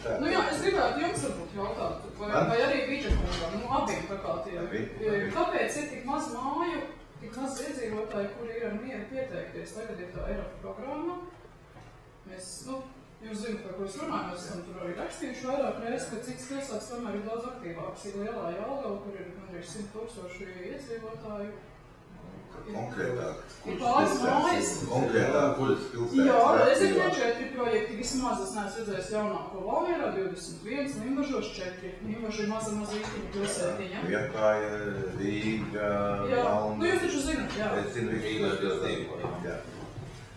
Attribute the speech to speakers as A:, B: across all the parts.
A: tā.
B: Nu jā, es gribētu jums varbūt jautāt, vai arī Vidžakungam, nu abiem tā kā tie. Kāpēc ir tik maz māju, tik maz iedzīvotāji, kuri ir ar mieru pieteikties? Tagad ir tā Eiropa programma. Mēs, nu, jūs zināt, par ko es runāju, mēs esam tur arī rakstījuši vairāk reizes, ka citas pilsētas tomēr ir daudz aktīvākas. Ir lielā Jelgava, kur ir gandrīz 100,000 iedzīvotāju.
A: Konkrētāk,
B: ir pāris mājas.
A: Konkrētāk, kuras pilsētas.
B: Jā, es ir 4 projekti, vismaz es neesmu redzējis jaunāko Valmierā, 21, Limbažos 4. Limbaži ir maza ītiņa pilsētiņa.
A: Liepāja, Rīga, Valmieras.
B: Nu jūs taču zināt, jā.
A: Es zinu, Rīgas pilsētiņa. Jā.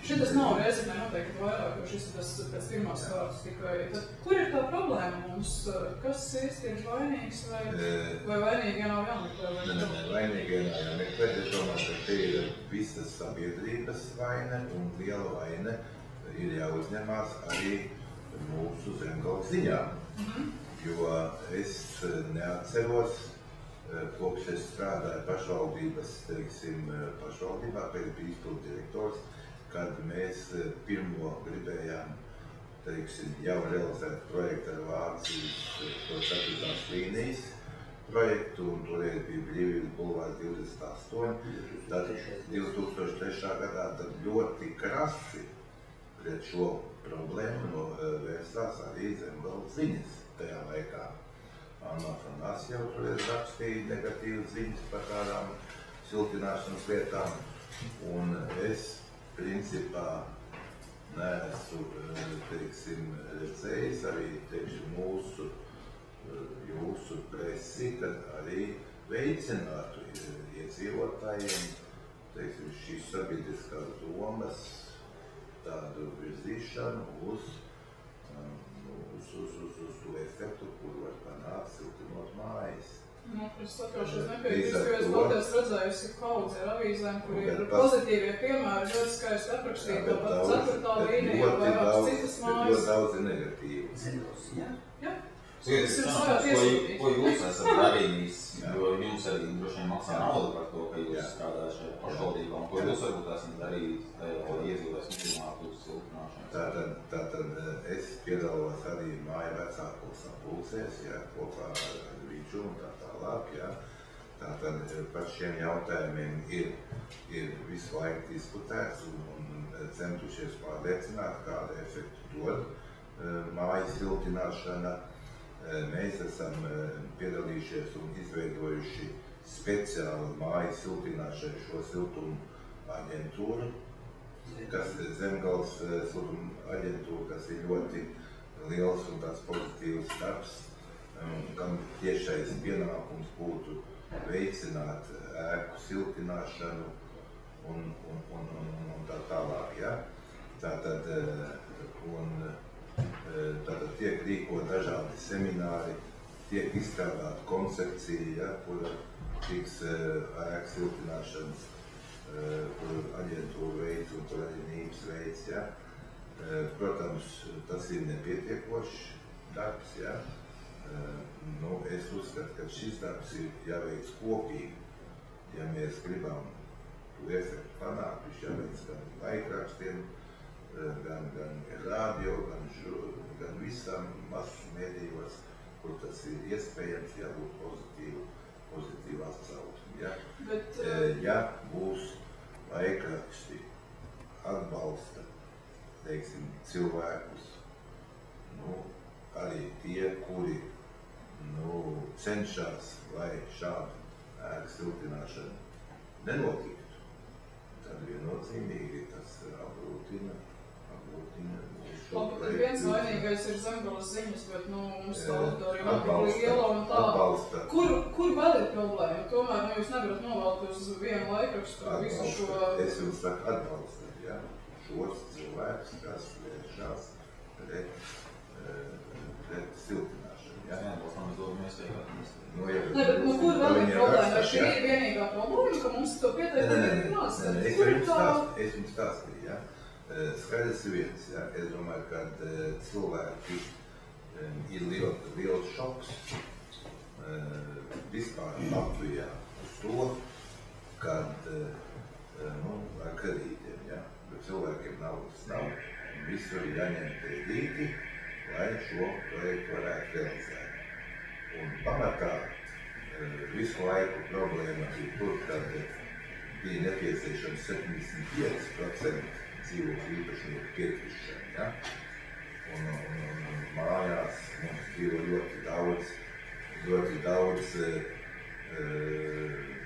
B: Šitas nav Reizeknē noteikti vairāk, jo šis ir tas pēc pirmās kārtas tikai. Tad, kur ir tā problēma mums? Kas īsti ir vainīgs vai vainīgi nav jāmeklē?
A: Nē, vainīgi nav jāmeklē. Es domāju, ka te ir visas sabiedrības vaina un liela vaina ir jāuzņemās arī mūsu Zemgales ziņā. Jo es neatceros, kopš es strādāju pašvaldības, teiksim, pašvaldībā, pēc bija izpildu direktors, kad mēs pirmo gribējām, teiksim, jau realizēt projektu ar Vācijas to 4. līnijas projektu, un toreiz bija Brīvības bulvārs 28. Tad 2003. gadā tad ļoti krasi pret šo problēmu vērsās arī Zemgales ziņas tajā laikā. Anna Fanās jau toreiz rakstīja negatīvas ziņas par tādām siltināšanas lietām, un es principā neesmu, teiksim, redzējis arī, teiksim, jūsu presi, kad arī veicinātu iedzīvotājiem, teiksim, šīs sabiedriskās domas tādu virzīšanu uz to efektu, kur var panākt siltinot mājas.
B: Nu, es saprošu, es nepiekrīstu, jo es paldies redzējusi kaudzi ar avīzēm, kur ir pozitīvie piemēri, ļoti skaisti aprakstīti, tāpat 4. līnija, vairākas citas mājas.
A: Ļoti daudz ir negatīvas.
B: Jā.
C: Ko jūs esat darījis, jo jums arī droši vien maksā naudu par to, ka jūs strādājat šajā pašvaldībā, un ko jūs varbūt esat darījis, lai iedzīvotājs nesimātu uz siltināšanu?
A: Tātad es piedalos arī māju vecāko sapulcēs, kopā ar Viču un tā tālāk, Tātad par šiem jautājumiem ir visu laiku diskutēts un centušies pārliecināt, kādu efektu dod māju siltināšana. Mēs esam piedalījušies un izveidojuši speciālu māju siltināšanu šo siltumu aģentūru, kas Zemgales siltumu aģentūra, kas ir ļoti liels un tāds pozitīvs darbs, kam tiešais pienākums būtu veicināt ēku siltināšanu un tā tālāk. Tātad tiek rīkot dažādi semināri, tiek izstrādāta koncepcija, kura tiks ēku siltināšanas, kur aģentūra veids un kur arī NIBS veids. Protams, tas ir nepietiekošs darbs. Es uzskatu, ka šis darbs ir jāveic kopīgi. Ja mēs gribam to efektu panākt, viņš jāveic gan laikrakstiem, gan radio, gan visam masu medijos, kur tas ir iespējams, jābūt pozitīvu atsauksmi. Ja būs laikraksti atbalsta, teiksim, cilvēkus, arī tie, kuri cenšas, lai šāda ēku siltināšana nenotiktu, tad viennozīmīgi tas apgrūtina mūsu
B: projektu. Viens vainīgais ir Zemgales ziņas, bet mums tā auditorija ir liela un tā. Kur vēl ir problēma? Tomēr jūs nevarat novēlt uz vienu laikrakstu visu šo...
A: Es jums saku atbalsta, šos cilvēkus, kas vēršās pret siltināšanu.
C: Tas nav izdodamies veikāt.
B: Kur vēl ir problēma? Šī ir vienīgā problēma, ka mums to pieteikumu ir nāc.
A: Es jums stāstīju, skaidrs ir viens, es domāju, ka cilvēki ir liels šoks vispār Latvijā uz to, kad ar kredītiem, bet cilvēkiem naudas nav, visur ir jāņem kredīti, lai šo projektu varētu realizēt. Un pamatā visu laiku problēma bija tur, kad bija nepieciešams 75% dzīvokļu īpašnieku piekrišana. Ja? Un mājās mums dzīvo ļoti daudz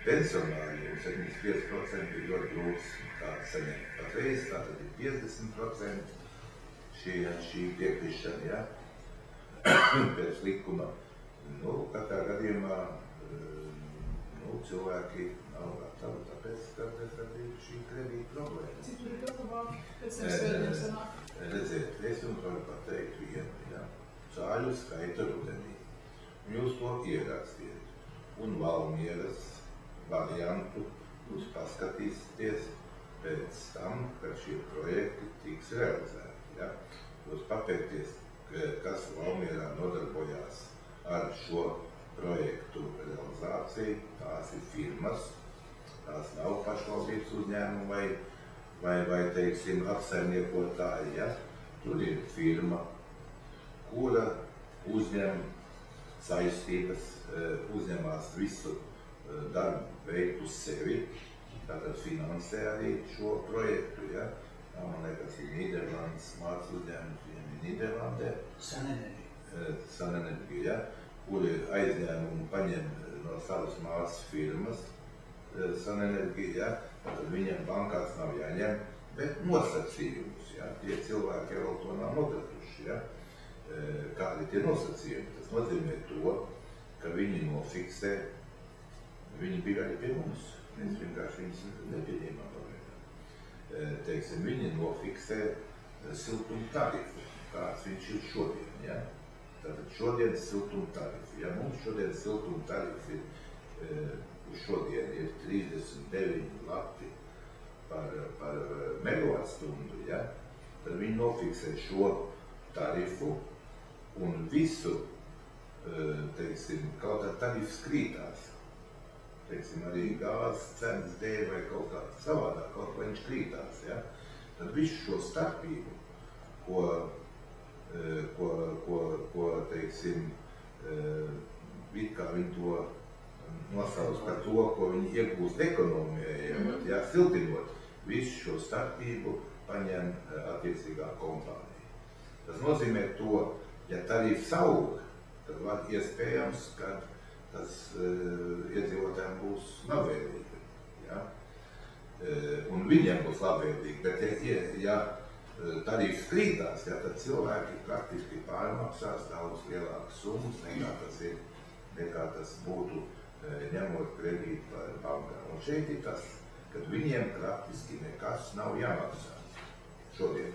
A: pensionāri, un 75% ir ļoti grūts saņemt. Patreiz tātad ir 50% šī piekrišana, ja? Pēc likuma. Katrā gadījumā cilvēki nav gatavi, tāpēc, ka ir šī kredīta problēma.
B: Cik tur ir gatavāk pēc svētdien sanāk?
A: Redziet, es jums varu pateikt vienu, ja? Cāļu skaita rudenī. Jūs to ierakstiet. Un Valmieras variantu jūs paskatīsieties pēc tam, kad šie projekti tiks realizēti. Ja? Jūs papēties, kas Valmierā nodarbojās ar šo projektu realizāciju. Tās ir firmas, tās nav pašvaldības uzņēmumi vai teiksim, apsaimniekotāji. Ja? Tur ir firma, kura uzņem saistības, uzņemās visu darbu veikt uz sevi, tātad finansē arī šo projektu. Ja? Man liekas, ir Nīderlandes mācas uzņēmums, viņiem ir Nīderlandē. Sanenerģija, ja? Kuri aizņēmumu paņem no savas mācas firmas Sanenerģija, ja? Tad viņiem bankās nav jāņem, bet nosacījumus. Ja? Tie cilvēki vēl to nav nopratuši. Ja? Kādi tie nosacījumi? Tas nozīmē to, ka viņi nofiksē, viņi bija arī pie mums. Mēs vienkārši viņus nepieņēmām pagaidām. Teiksim, viņi nofiksē siltuma tarifu, kāds viņš ir šodien. Ja? Tātad šodienas siltuma tarifu. Ja mums šodienas siltuma tarifu šodien ir 39 lati par megavatstundu, ja? Tad viņi nofiksē šo tarifu un visu, teiksim, kaut kā tarifs krītās. Teiksim, arī gāzes cenas dēļ vai kaut kā savādāk, kaut kā viņš krītās, ja? Tad visu šo starpību, ko teiksim, it kā viņi to nosauc par to, ko viņi iegūst ekonomijā, ja, siltinot, visu šo starpību paņem attiecīgā kompānija. Tas nozīmē to, ja tarifs aug, tad var iespējams, ka tas iedzīvotājiem būs labvēlīgi. Ja? Un viņiem būs labvēlīgi, bet ja tarifs krītās, ja, tad cilvēki praktiski pārmaksās daudz lielākas summas, nekā tas būtu ņemot kredītu bankā. Un šeit ir tas, kad viņiem praktiski nekas nav jāmaksā šodien.